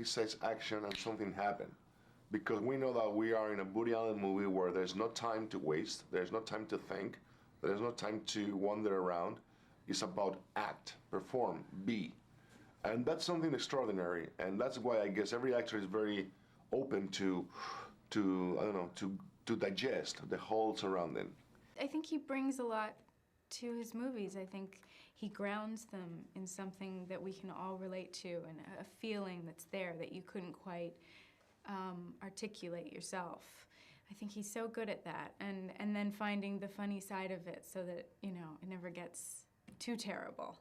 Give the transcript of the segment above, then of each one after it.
he says action and something happens. Because we know that we are in a Woody Allen movie where there's no time to waste, there's no time to think, there's no time to wander around. It's about act, perform, be. And that's something extraordinary, and that's why I guess every actor is very open to I don't know, to digest the whole surrounding. I think he brings a lot to his movies. I think he grounds them in something that we can all relate to and a feeling that's there that you couldn't quite articulate yourself. I think he's so good at that, and then finding the funny side of it so that, you know, it never gets too terrible.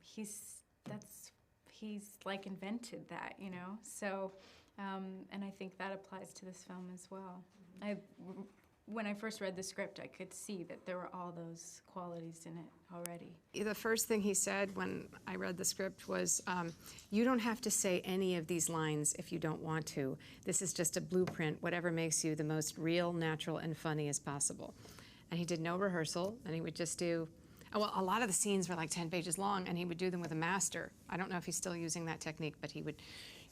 He's like invented that, you know. So, and I think that applies to this film as well. When I first read the script, I could see that there were all those qualities in it already. The first thing he said when I read the script was, you don't have to say any of these lines if you don't want to. This is just a blueprint, whatever makes you the most real, natural, and funny as possible. And he did no rehearsal, and he would just do, well, a lot of the scenes were like 10 pages long, and he would do them with a master. I don't know if he's still using that technique, but he would,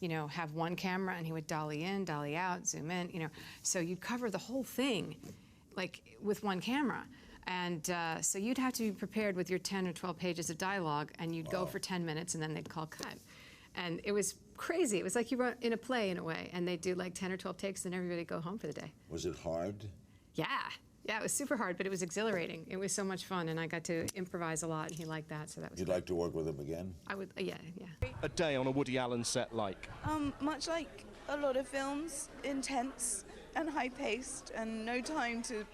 you know, have one camera, and he would dolly in, dolly out, zoom in, you know. So you'd cover the whole thing, like, with one camera. And so you'd have to be prepared with your 10 or 12 pages of dialogue, and you'd go for 10 minutes, and then they'd call cut. And it was crazy. It was like you were in a play, in a way, and they'd do like 10 or 12 takes, and everybody would go home for the day. Was it hard? Yeah. Yeah, it was super hard, but it was exhilarating. It was so much fun, and I got to improvise a lot, and he liked that, so that was You'd great. like to work with him again? I would, yeah. A day on a Woody Allen set like? Much like a lot of films, intense and high-paced, and no time to...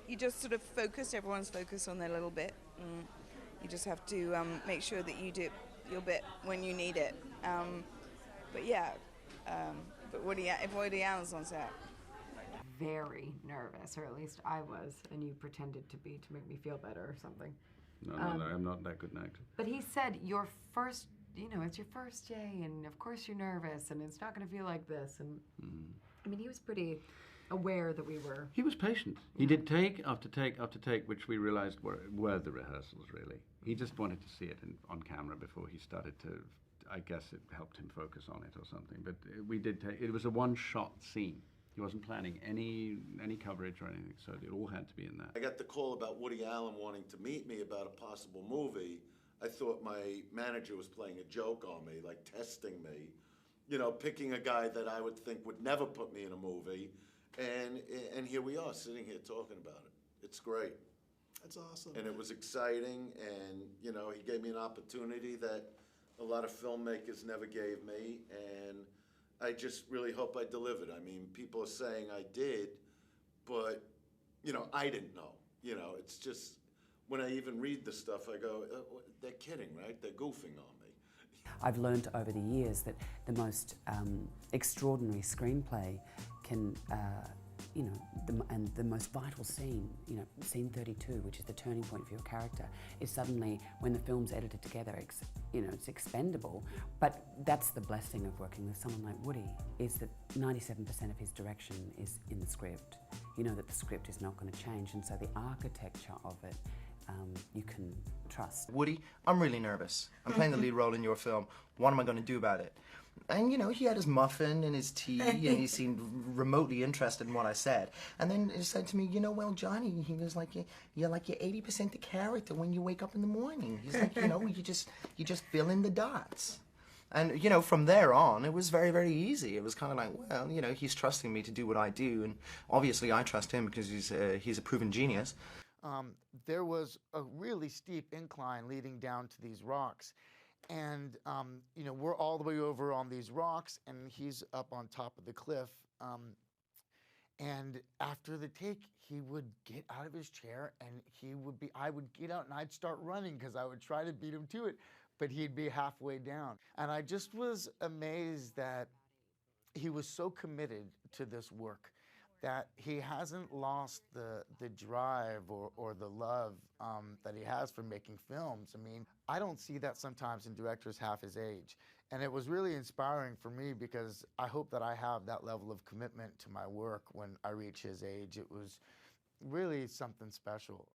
You just sort of focus, everyone's focused on their little bit. You just have to make sure that you do your bit when you need it. But yeah, if Woody Allen's on set. Very nervous, or at least I was, and you pretended to be to make me feel better or something. No, I'm not that good an actor. But he said, your first, you know, it's your first day, and of course you're nervous, and it's not going to feel like this. And I mean, he was pretty aware that we were. He was patient. He did take after take after take, which we realized were the rehearsals, really. He just wanted to see it on camera before he started to, I guess it helped him focus on it or something. But we did take, it was a one-shot scene. He wasn't planning any coverage or anything, so it all had to be in that. I got the call about Woody Allen wanting to meet me about a possible movie. I thought my manager was playing a joke on me, like testing me, you know, picking a guy that I would think would never put me in a movie, and here we are sitting here talking about it. It's great. That's awesome. And it was exciting, and you know, he gave me an opportunity that a lot of filmmakers never gave me, and I just really hope I delivered. I mean, people are saying I did, but, you know, I didn't know. You know, it's just, when I even read the stuff, I go, they're kidding, right? They're goofing on me. I've learned over the years that the most extraordinary screenplay can, you know, and the most vital scene, you know, scene 32, which is the turning point for your character, is suddenly when the film's edited together, you know, it's expendable. But that's the blessing of working with someone like Woody, is that 97% of his direction is in the script. You know that the script is not going to change, and so the architecture of it, you can trust. Woody, I'm really nervous. I'm playing the lead role in your film. What am I going to do about it? And, you know, he had his muffin and his tea, and he seemed remotely interested in what I said. And then he said to me, you know, well, Johnny, he was like, you're like, you're 80% the character when you wake up in the morning. He's like, you know, you just fill in the dots. And, you know, from there on, it was very, very easy. It was kind of like, well, you know, he's trusting me to do what I do, and obviously I trust him because he's a proven genius. There was a really steep incline leading down to these rocks. And, you know, we're all the way over on these rocks, and he's up on top of the cliff. And after the take, he would get out of his chair, and I would get out, and I'd start running because I would try to beat him to it, but he'd be halfway down. And I just was amazed that he was so committed to this work, that he hasn't lost the drive or the love that he has for making films. I mean, I don't see that sometimes in directors half his age. And it was really inspiring for me because I hope that I have that level of commitment to my work when I reach his age. It was really something special.